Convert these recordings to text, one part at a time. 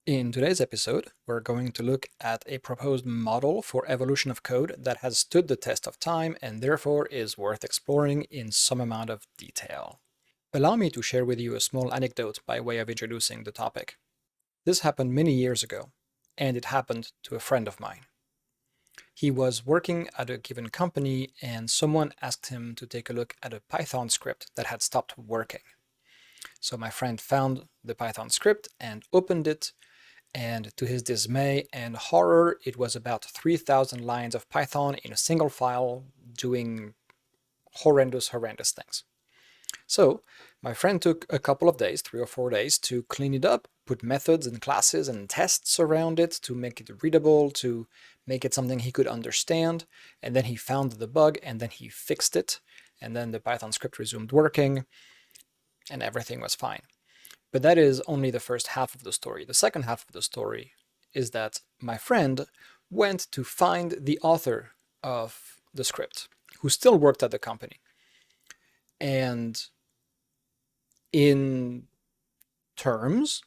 In today's episode, we're going to look at a proposed model for evolution of code that has stood the test of time and therefore is worth exploring in some amount of detail. Allow me to share with you a small anecdote by way of introducing the topic. This happened many years ago, and it happened to a friend of mine. He was working at a given company and someone asked him to take a look at a Python script that had stopped working. So my friend found the Python script and opened it, and to his dismay and horror, it was about 3,000 lines of Python in a single file doing horrendous things. So my friend took a couple of days, 3 or 4 days, to clean it up, put methods and classes and tests around it to make it readable, to make it something he could understand, and then he found the bug and then he fixed it, and then the Python script resumed working, and everything was fine. But that is only the first half of the story. The second half of the story is that my friend went to find the author of the script, who still worked at the company. And in terms,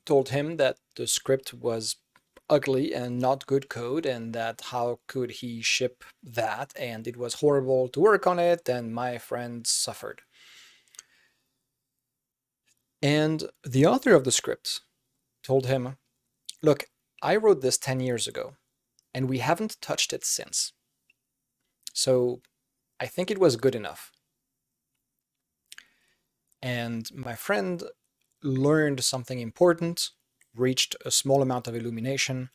told him that the script was ugly and not good code, and that how could he ship that, and it was horrible to work on it, and my friend suffered. And the author of the script told him, look, I wrote this 10 years ago, and we haven't touched it since. So I think it was good enough. And my friend learned something important, reached a small amount of illumination,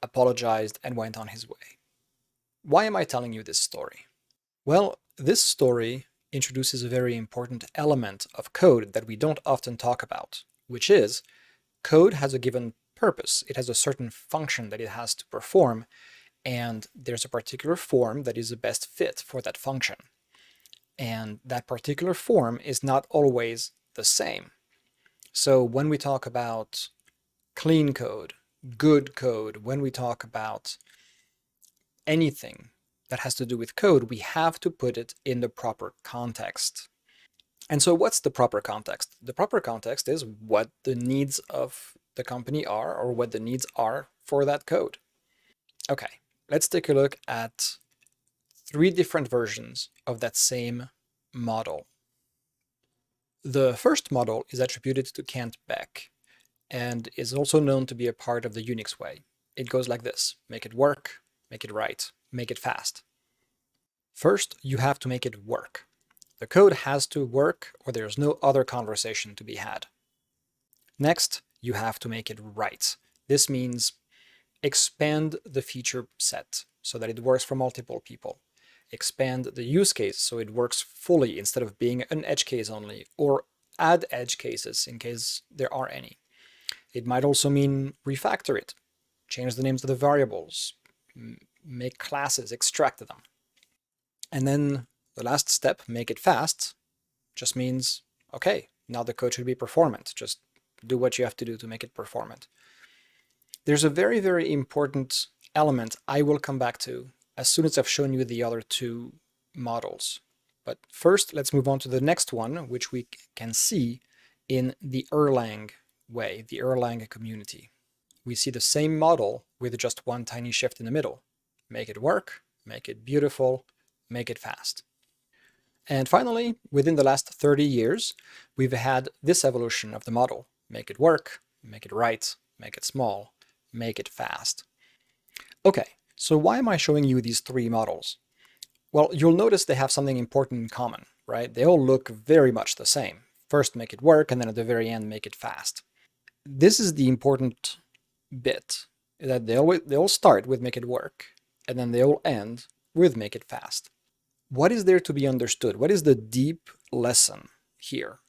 apologized, and went on his way. Why am I telling you this story? Well, this story introduces a very important element of code that we don't often talk about, which is code has a given purpose. It has a certain function that it has to perform, and there's a particular form that is the best fit for that function. And that particular form is not always the same. So when we talk about clean code, good code, when we talk about anything that has to do with code, we have to put it in the proper context. And so what's the proper context? The proper context is what the needs of the company are, or what the needs are for that code. Okay, let's take a look at 3 different versions of that same model. The first model is attributed to Kent Beck and is also known to be a part of the Unix way. It goes like this: make it work, make it right, make it fast. First, you have to make it work. The code has to work, or there's no other conversation to be had. Next, you have to make it right. This means expand the feature set so that it works for multiple people. Expand the use case so it works fully instead of being an edge case only, or add edge cases in case there are any. It might also mean refactor it, change the names of the variables, make classes, extract them. And then the last step, make it fast, just means, okay, now the code should be performant. Just do what you have to do to make it performant. There's a very, very important element I will come back to as soon as I've shown you the other 2 models. But first, let's move on to the next one, which we can see in the Erlang way, the Erlang community. We see the same model with just one tiny shift in the middle. Make it work, make it beautiful, make it fast. And finally, within the last 30 years, we've had this evolution of the model. Make it work, make it right, make it small, make it fast. Okay, so why am I showing you these 3 models? Well, you'll notice they have something important in common, right? They all look very much the same. First make it work, and then at the very end make it fast. This is the important bit, that they all start with make it work, and then they all end with make it fast. What is there to be understood? What is the deep lesson here?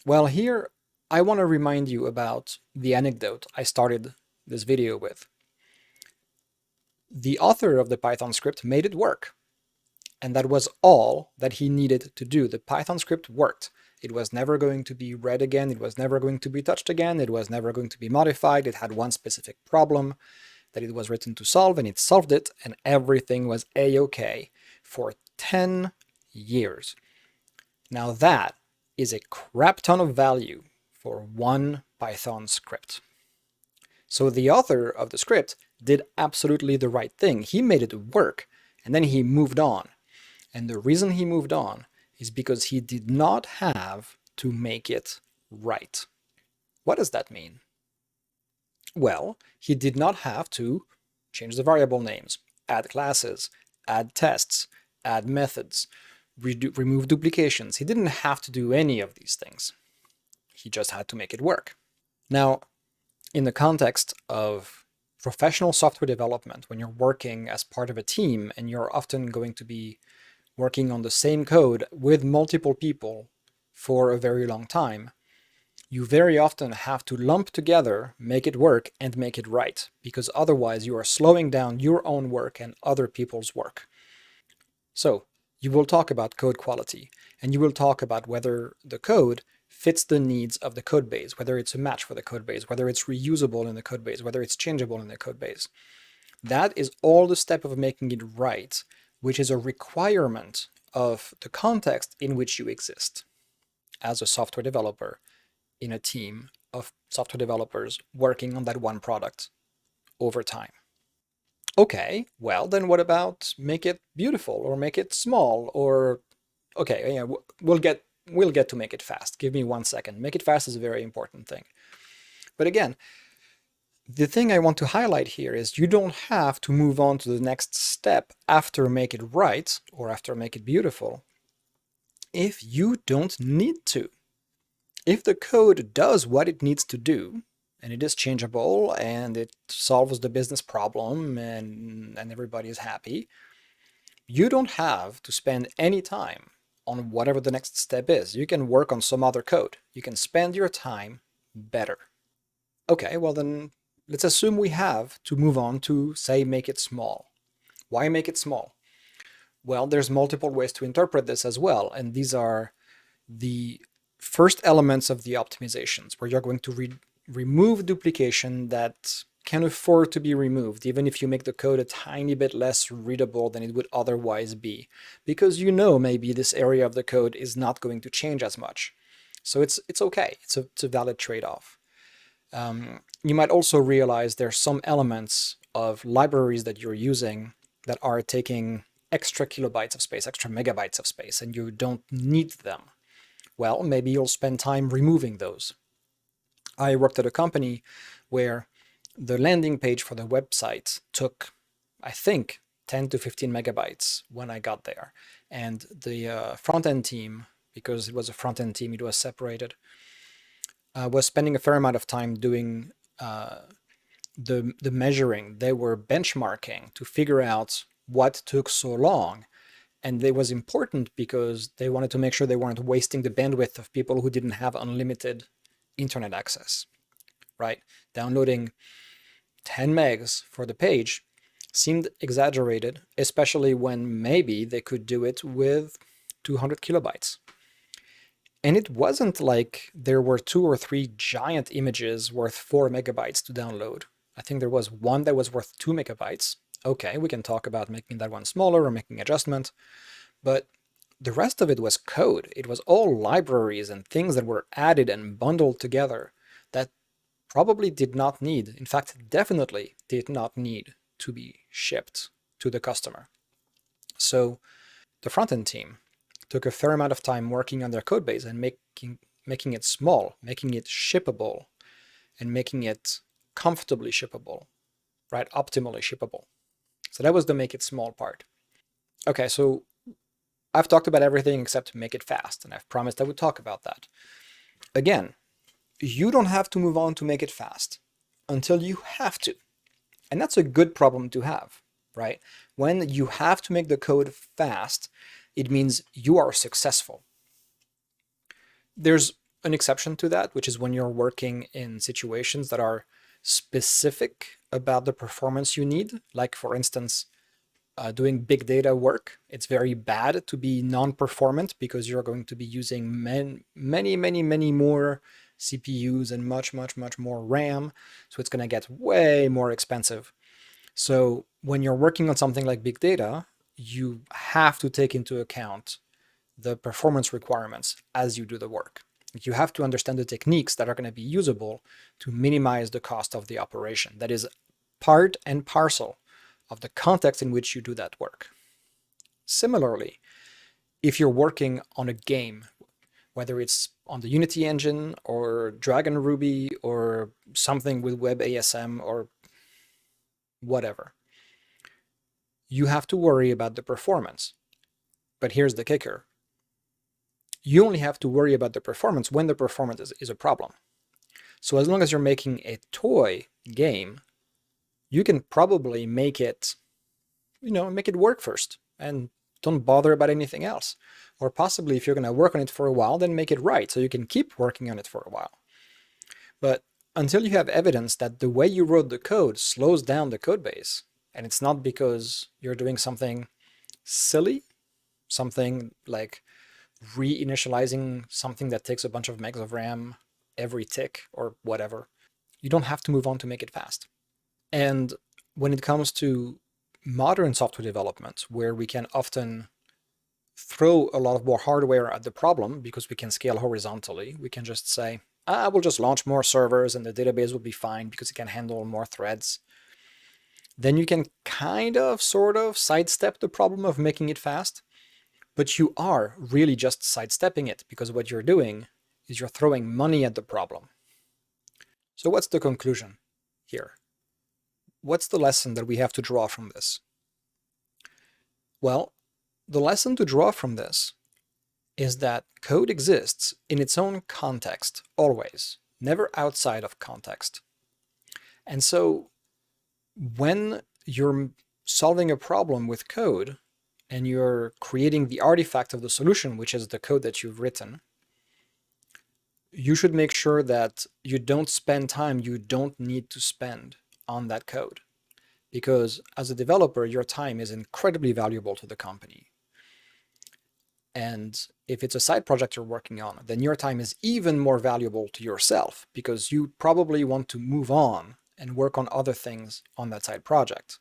Well, here I want to remind you about the anecdote I started this video with. The author of the Python script made it work, and that was all that he needed to do. The Python script worked. It was never going to be read again, it was never going to be touched again, it was never going to be modified. It had one specific problem that it was written to solve, and it solved it, and everything was a-okay for 10 years. Now that is a crap ton of value for one Python script. So the author of the script did absolutely the right thing. He made it work, and then he moved on. And the reason he moved on is because he did not have to make it right. What does that mean? Well, he did not have to change the variable names, add classes, add tests, add methods, remove duplications. He didn't have to do any of these things. He just had to make it work. Now, in the context of professional software development, when you're working as part of a team and you're often going to be working on the same code with multiple people for a very long time, you very often have to lump together, make it work, and make it right, because otherwise you are slowing down your own work and other people's work. So you will talk about code quality, and you will talk about whether the code fits the needs of the code base, whether it's a match for the code base, whether it's reusable in the code base, whether it's changeable in the code base. That is all the step of making it right, which is a requirement of the context in which you exist as a software developer in a team of software developers working on that one product over time. Okay, well then what about make it beautiful or make it small or okay, yeah, we'll get to make it fast. Give me 1 second. Make it fast is a very important thing. But again, the thing I want to highlight here is you don't have to move on to the next step after make it right or after make it beautiful if you don't need to. If the code does what it needs to do, and it is changeable and it solves the business problem and everybody is happy, you don't have to spend any time on whatever the next step is. You can work on some other code. You can spend your time better. Okay, well then let's assume we have to move on to, say, make it small. Why make it small? Well, there's multiple ways to interpret this as well, and these are the first elements of the optimizations, where you're going to remove duplication that can afford to be removed, even if you make the code a tiny bit less readable than it would otherwise be, because you know maybe this area of the code is not going to change as much. So it's okay. It's a valid trade-off. You might also realize there's some elements of libraries that you're using that are taking extra kilobytes of space, extra megabytes of space, and you don't need them. Well, maybe you'll spend time removing those. I worked at a company where the landing page for the website took, I think, 10 to 15 megabytes when I got there. And the front-end team, because it was a front-end team, it was separated, was spending a fair amount of time doing the measuring. They were benchmarking to figure out what took so long. And it was important because they wanted to make sure they weren't wasting the bandwidth of people who didn't have unlimited internet access, right? Downloading 10 megs for the page seemed exaggerated, especially when maybe they could do it with 200 kilobytes. And it wasn't like there were 2 or 3 giant images worth 4 megabytes to download. I think there was one that was worth 2 megabytes. Okay, we can talk about making that one smaller or making adjustment, but the rest of it was code. It was all libraries and things that were added and bundled together that probably did not need, in fact, definitely did not need to be shipped to the customer. So the front-end team took a fair amount of time working on their code base and making it small, making it shippable, and making it comfortably shippable, right? Optimally shippable. So that was the make it small part. Okay, so I've talked about everything except make it fast, and I've promised I would talk about that. Again, you don't have to move on to make it fast until you have to. And that's a good problem to have, right? When you have to make the code fast, it means you are successful. There's an exception to that, which is when you're working in situations that are specific about the performance you need. Like, for instance, doing big data work. It's very bad to be non-performant because you're going to be using many more CPUs and much more RAM. So it's going to get way more expensive. So when you're working on something like big data, you have to take into account the performance requirements as you do the work. You have to understand the techniques that are going to be usable to minimize the cost of the operation. That is part and parcel of the context in which you do that work. Similarly, if you're working on a game, whether it's on the Unity engine or Dragon Ruby or something with WebASM or whatever, you have to worry about the performance. But here's the kicker. You only have to worry about the performance when the performance is a problem. So as long as you're making a toy game, you can probably make it, make it work first and don't bother about anything else. Or possibly if you're going to work on it for a while, then make it right so you can keep working on it for a while. But until you have evidence that the way you wrote the code slows down the code base, and it's not because you're doing something silly, something like reinitializing something that takes a bunch of megs of RAM every tick or whatever, you don't have to move on to make it fast. And when it comes to modern software development, where we can often throw a lot of more hardware at the problem because we can scale horizontally, we can just say, we'll just launch more servers and the database will be fine because it can handle more threads. Then you can kind of, sort of sidestep the problem of making it fast, but you are really just sidestepping it because what you're doing is you're throwing money at the problem. So what's the conclusion here? What's the lesson that we have to draw from this? Well, the lesson to draw from this is that code exists in its own context, always, never outside of context. And so when you're solving a problem with code and you're creating the artifact of the solution, which is the code that you've written, you should make sure that you don't spend time you don't need to spend on that code. Because as a developer, your time is incredibly valuable to the company. And if it's a side project you're working on, then your time is even more valuable to yourself because you probably want to move on and work on other things on that side project.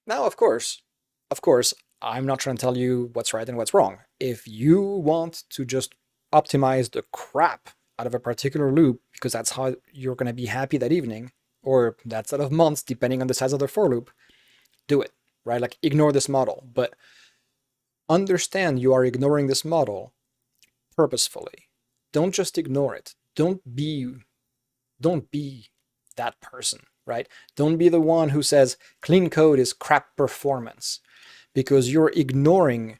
Now, of course, I'm not trying to tell you what's right and what's wrong. If you want to just optimize the crap out of a particular loop because that's how you're going to be happy that evening, or that set of months, depending on the size of the for loop, do it, right? Like ignore this model, but understand you are ignoring this model purposefully. Don't just ignore it. Don't be that person, right? Don't be the one who says clean code is crap performance because you're ignoring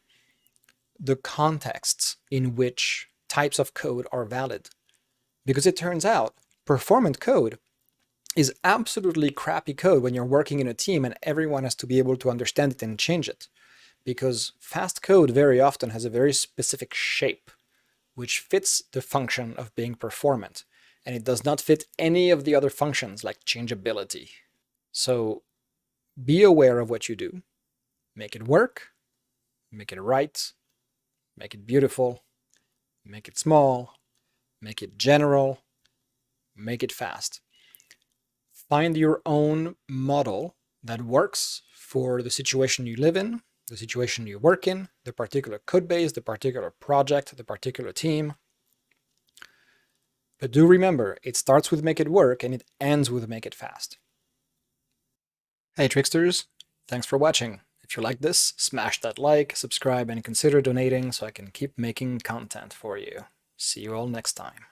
the contexts in which types of code are valid. Because it turns out performant code is absolutely crappy code when you're working in a team and everyone has to be able to understand it and change it. Because fast code very often has a very specific shape, which fits the function of being performant, and it does not fit any of the other functions like changeability. So be aware of what you do. Make it work, make it right, make it beautiful, make it small, make it general, make it fast. Find your own model that works for the situation you live in, the situation you work in, the particular code base, the particular project, the particular team. But do remember, it starts with make it work and it ends with make it fast. Hey tricksters, thanks for watching. If you like this, smash that like, subscribe, and consider donating so I can keep making content for you. See you all next time.